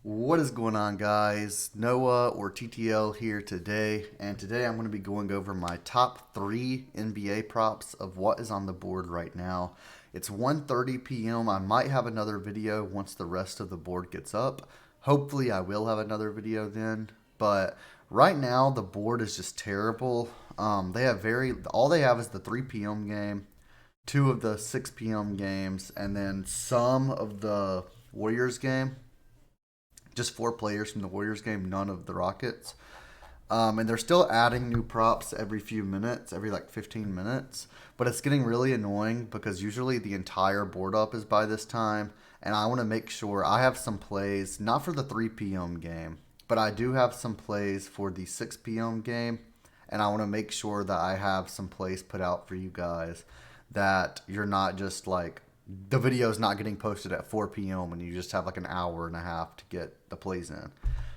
What is going on, guys? Noah or TTL here today, and today I'm going to be going over my top 3 NBA props of what is on the board right now. It's 1:30 p.m. I might have another video once the rest of the board gets up. Hopefully I will have another video then, but right now the board is just terrible. All they have is the 3 p.m. game, two of the 6 p.m. games, and then some of the Warriors game. Just 4 players from the Warriors game, none of the Rockets. And they're still adding new props every few minutes, every like 15 minutes. But it's getting really annoying because usually the entire board up is by this time. And I want to make sure I have some plays, not for the 3 p.m. game, but I do have some plays for the 6 p.m. game. And I want to make sure that I have some plays put out for you guys that you're not just like the video is not getting posted at 4 p.m. and you just have like an hour and a half to get the plays in.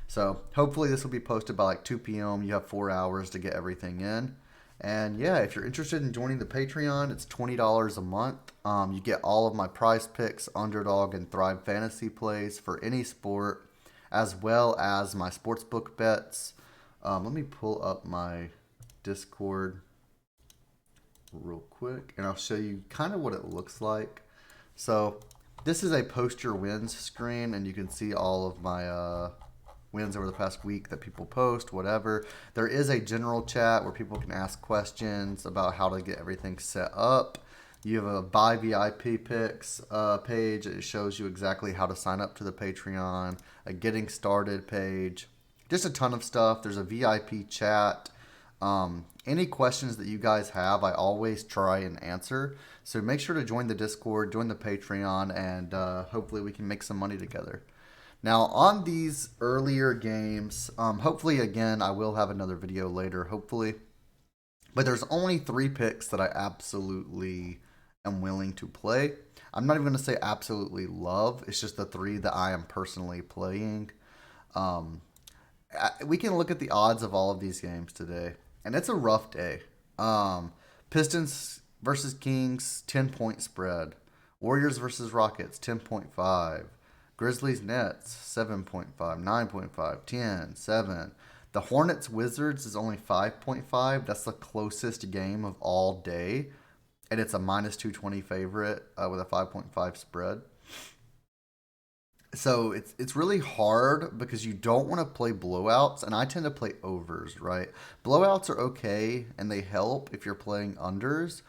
So hopefully this will be posted by like 2 p.m. You have 4 hours to get everything in. And yeah, if you're interested in joining the Patreon, it's $20 a month. You get all of my prize picks, underdog, and thrive fantasy plays for any sport, as well as my sportsbook bets. Let me pull up my Discord real quick, and I'll show you kind of what it looks like. So this is a post your wins screen, and you can see all of my wins over the past week that people post, whatever. There is a general chat where people can ask questions about how to get everything set up. You have a buy VIP picks page. It shows you exactly how to sign up to the Patreon, a getting started page, just a ton of stuff. There's a VIP chat. Any questions that you guys have, I always try and answer. So make sure to join the Discord, join the Patreon, and hopefully we can make some money together. Now, on these earlier games, hopefully, again, I will have another video later, hopefully. But there's only 3 picks that I absolutely am willing to play. I'm not even going to say absolutely love. It's just the 3 that I am personally playing. We can look at the odds of all of these games today, and it's a rough day. Pistons versus Kings, 10-point spread. Warriors versus Rockets, 10.5. Grizzlies Nets, 7.5, 9.5, 10, 7. The Hornets Wizards is only 5.5. That's the closest game of all day, and it's a minus 220 favorite with a 5.5 spread. So it's really hard because you don't want to play blowouts, and I tend to play overs, right? Blowouts are okay and they help if you're playing unders,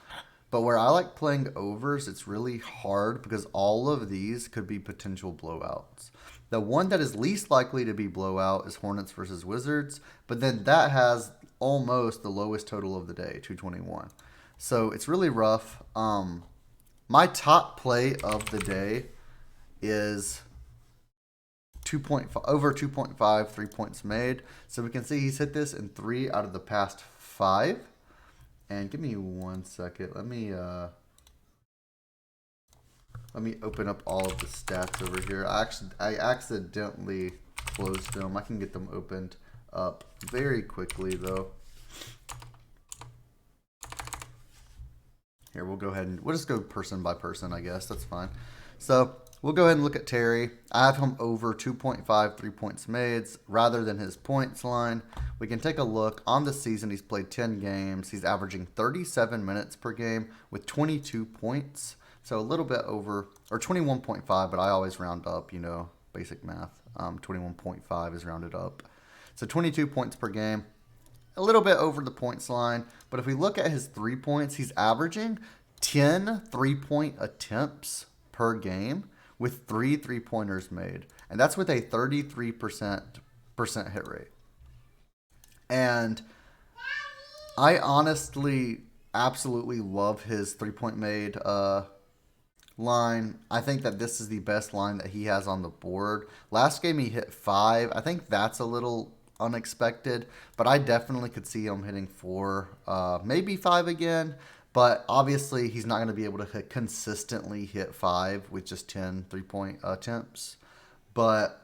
but where I like playing overs, it's really hard because all of these could be potential blowouts. The one that is least likely to be blowout is Hornets versus Wizards, but then that has almost the lowest total of the day, 221. So it's really rough. My top play of the day is 2.5 over 2.5 3 points made. So we can see he's hit this in 3 out of the past 5. And give me 1 second. Let me open up all of the stats over here. I accidentally closed them. I can get them opened up very quickly though. Here, we'll go ahead and we'll just go person by person, I guess. That's fine. So we'll go ahead and look at Terry. I have him over 2.5 3 points made rather than his points line. We can take a look. On the season, he's played 10 games. He's averaging 37 minutes per game with 22 points. So a little bit over, or 21.5, but I always round up, you know, basic math. 21.5 is rounded up. So 22 points per game. A little bit over the points line. But if we look at his 3 points, he's averaging 10 3-point attempts per game with 3 3-pointers made. And that's with a 33% hit rate. And I honestly absolutely love his 3-point made line. I think that this is the best line that he has on the board. Last game he hit 5. I think that's a little unexpected, but I definitely could see him hitting 4, maybe 5 again. But obviously, he's not going to be able to consistently hit 5 with just 10 3-point attempts. But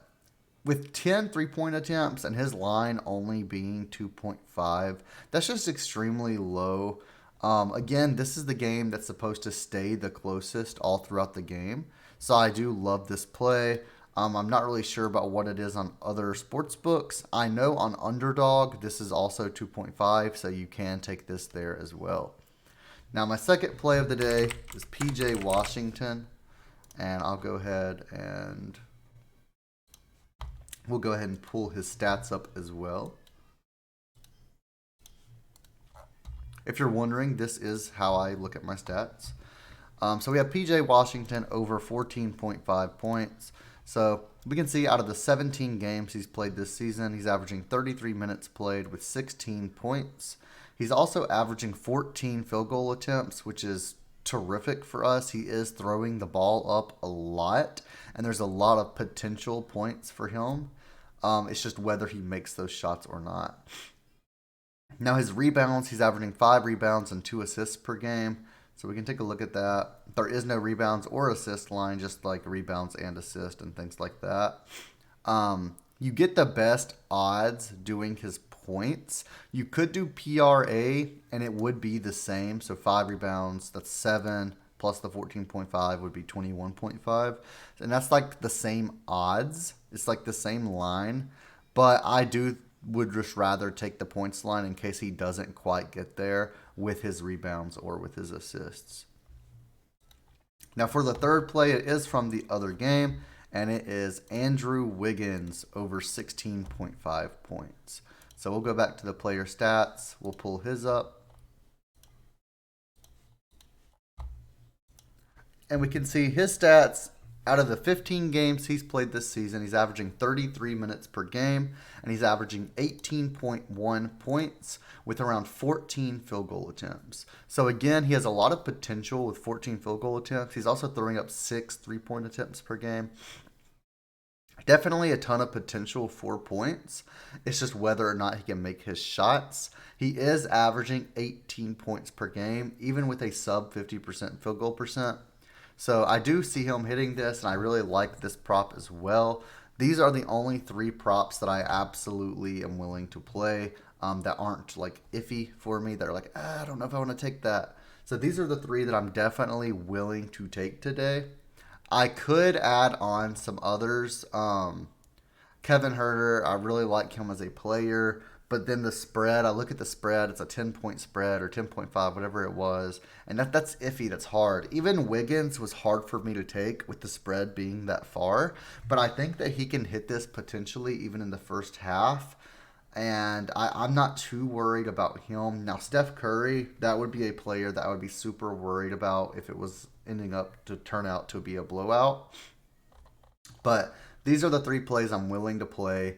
with 10 3-point attempts and his line only being 2.5, that's just extremely low. Again, this is the game that's supposed to stay the closest all throughout the game. So I do love this play. I'm not really sure about what it is on other sports books. I know on Underdog, this is also 2.5, so you can take this there as well. Now, my second play of the day is PJ Washington, and I'll go ahead and we'll go ahead and pull his stats up as well. If you're wondering, this is how I look at my stats. So we have PJ Washington over 14.5 points. So we can see out of the 17 games he's played this season, he's averaging 33 minutes played with 16 points. He's also averaging 14 field goal attempts, which is terrific for us. He is throwing the ball up a lot, and there's a lot of potential points for him. It's just whether he makes those shots or not. Now his rebounds, he's averaging 5 rebounds and 2 assists per game. So we can take a look at that. There is no rebounds or assist line, just like rebounds and assist and things like that. You get the best odds doing his points. You could do PRA and it would be the same. So 5 rebounds, that's 7 plus the 14.5 would be 21.5. And that's like the same odds. It's like the same line. But I would just rather take the points line in case he doesn't quite get there with his rebounds or with his assists. Now for the third play, it is from the other game, and it is Andrew Wiggins over 16.5 points. So we'll go back to the player stats. We'll pull his up. And we can see his stats. Out of the 15 games he's played this season, he's averaging 33 minutes per game, and he's averaging 18.1 points with around 14 field goal attempts. So again, he has a lot of potential with 14 field goal attempts. He's also throwing up 6 3-point attempts per game. Definitely a ton of potential for points. It's just whether or not he can make his shots. He is averaging 18 points per game, even with a sub 50% field goal percent. So I do see him hitting this, and I really like this prop as well. These are the only 3 props that I absolutely am willing to play that aren't like iffy for me. That are like, I don't know if I want to take that. So these are the 3 that I'm definitely willing to take today. I could add on some others. Kevin Herter, I really like him as a player. But then the spread, I look at the spread, it's a 10-point spread or 10.5, whatever it was. And that's iffy, that's hard. Even Wiggins was hard for me to take with the spread being that far. But I think that he can hit this potentially even in the first half. And I'm not too worried about him. Now, Steph Curry, that would be a player that I would be super worried about if it was ending up to turn out to be a blowout. But these are the 3 plays I'm willing to play.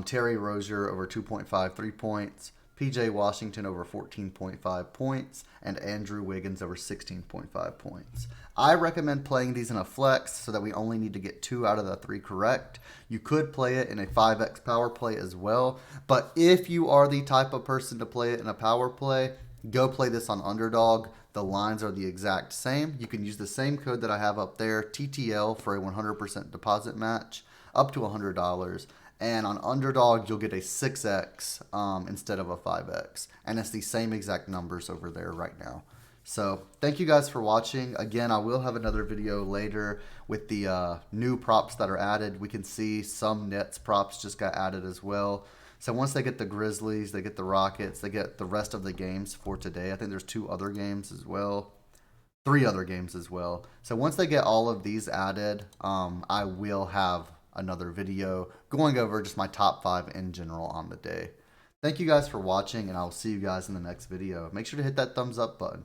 Terry Rozier over 2.5 3-points, PJ Washington over 14.5 points, and Andrew Wiggins over 16.5 points. I recommend playing these in a flex so that we only need to get 2 out of the 3 correct. You could play it in a 5x power play as well, but if you are the type of person to play it in a power play, go play this on Underdog. The lines are the exact same. You can use the same code that I have up there, TTL, for a 100% deposit match up to $100. And on Underdog, you'll get a 6x instead of a 5x. And it's the same exact numbers over there right now. So thank you guys for watching. Again, I will have another video later with the new props that are added. We can see some Nets props just got added as well. So once they get the Grizzlies, they get the Rockets, they get the rest of the games for today. I think there's 2 other games as well. 3 other games as well. So once they get all of these added, I will have another video going over just my top 5 in general on the day. Thank you guys for watching, and I'll see you guys in the next video. Make sure to hit that thumbs up button.